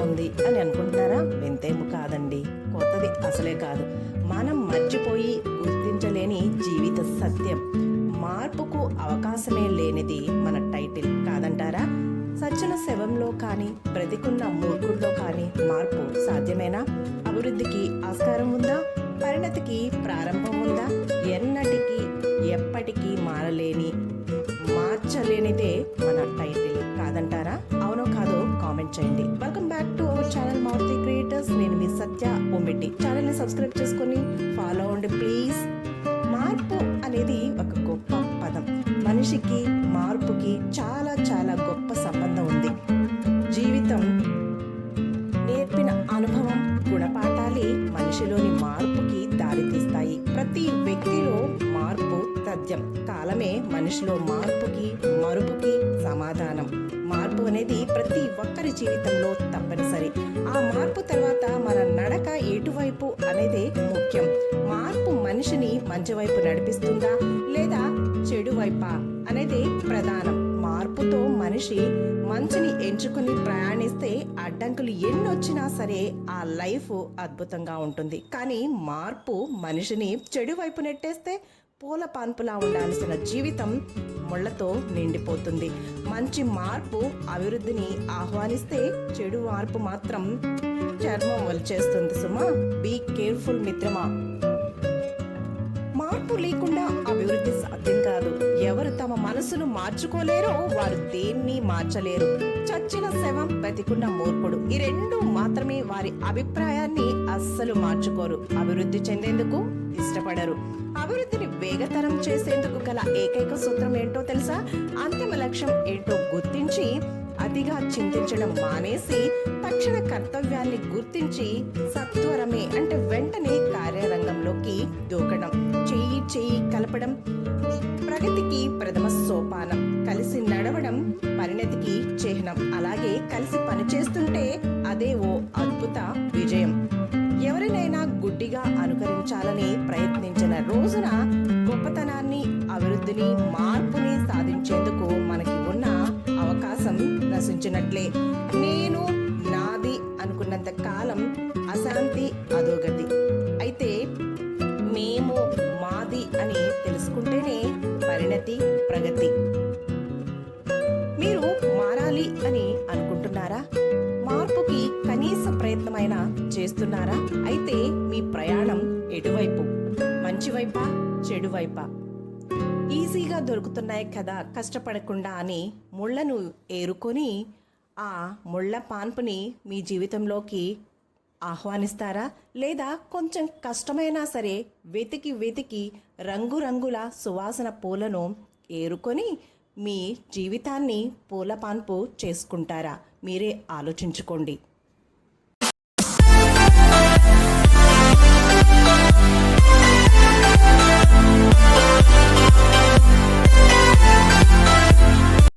ఉంది అని అనుకుంటున్నారా? వింతేమో కాదండి, కొత్తది అసలే కాదు. మనం మర్చిపోయి గుర్తించలేని జీవిత సత్యం. మార్పుకు అవకాశమే లేనిది మన టైటిల్ కాదంటారా? సజ్జన శవంలో కానీ బ్రతికున్న మూర్ఖుల్లో కానీ మార్పు సాధ్యమేనా? అభివృద్ధికి ఆస్కారం ఉందా? పరిణతికి ప్రారంభం ఉందా? ఎన్నటికీ ఎప్పటికీ మార్చలేనిదే మన టైటిల్ కాదంటారా? అవునో కాదో కామెంట్ చేయండి. Welcome back to our channel Maruti creators. నేను మీ సత్య ఓంబెట్టి. ఛానల్ని సబ్స్క్రైబ్ చేసుకొని ఫాలో అవ్వండి ప్లీజ్. మార్పు అనేది ఒక గొప్ప పదం. మనిషికి మార్పుకి చాలా చాలా గొప్ప సంబంధం ఉంది. జీవితం నేర్పిన అనుభవం, గుణపాఠాలే మనిషిలోని మార్పుకి దారితీస్తాయి. ప్రతి వ్యక్తిలో మార్పు తథ్యం. కాలమే మనిషిలో మార్పుకి మరుపుకి సమాధానం. మార్పు అనేది ప్రతి ఒక్కరి జీవితంలో తప్పనిసరి. ఆ మార్పు తర్వాత మన నడక ఎటువైపు అనేది ముఖ్యం. మార్పు మనిషిని మంచి వైపు నడిపిస్తుందా లేదా చెడు వైపా అనేది ప్రధానం. మార్పుతో మనిషి మంచిని ఎంచుకుని ప్రయాణిస్తే అడ్డంకులు ఎన్నొచ్చినా సరే ఆ లైఫ్ అద్భుతంగా ఉంటుంది. కానీ మార్పు మనిషిని చెడు వైపు నెట్టేస్తే పూల పాన్పులా ఉండాల్సిన జీవితం ముళ్లతో నిండిపోతుంది. మంచి మార్పు అభివృద్ధిని ఆహ్వానిస్తే చెడు మార్పు మాత్రం చర్మం వలిచేస్తుంది సుమా. బీ కేర్ఫుల్ మిత్రమా. మార్పు లేకుండా అభివృద్ధి సాధ్యం కాదు. ఎవరు తమ మనసును మార్చుకోలేరో వారు దేన్ని మార్చలేరు. చచ్చిన శవం, బతికున్న మూర్ఖుడు, ఈ రెండు మాత్రమే వారి అభిప్రాయాన్ని అస్సలు మార్చుకోరు. అభివృద్ధి చెందేందుకు ఇష్టపడరు. అభివృద్ధిని వేగతరం చేసేందుకు గల ఏకైక సూత్రం ఏంటో తెలుసా? అంతిమ లక్ష్యం ఏంటో గుర్తించి అతిగా చింతించడం మానేసి తక్షణ కర్తవ్యాన్ని గుర్తించి సత్వరమే అంటే వెంటనే కార్యరంగంలోకి దూకడం. చెయ్యి కలపడం ప్రగతికి ప్రథమ సోపానం. కలిసి నడవడం పరిణతికి చిహ్నం. అలాగే కలిసి పనిచేస్తుంటే అదే ఓ అద్భుత విజయం. ఎవరినైనా గుడ్డిగా అనుకరించాలని ప్రయత్నించిన రోజున గొప్పతనాన్ని, అభివృద్ధిని, మార్పుని సాధించేందుకు మనకి ఉన్న అవకాశం నశించినట్లే. నేను నాది అనుకున్నంత కాలం అశాంతి అధోగతి. అయితే మేము మాది అని తెలుసుకుంటేనే పరిణతి, ప్రగతి. మీరు మారాలి అని అనుకుంటున్నారా? మార్పుకి కనీస ప్రయత్నమైనా చేస్తున్నారా? అయితే మీ ప్రయాణం ఎటువైపు? మంచి వైపా, చెడు వైపా? ఈజీగా దొరుకుతున్నాయి కదా కష్టపడకుండా అని ముళ్ళను ఏరుకొని ఆ ముళ్ళ పాన్పుని మీ జీవితంలోకి ఆహ్వానిస్తారా? లేదా కొంచెం కష్టమైనా సరే వెతికి రంగురంగుల సువాసన పూలను ఏరుకొని మీ జీవితాన్ని పూల పాన్పు చేసుకుంటారా? మీరే ఆలోచించుకోండి.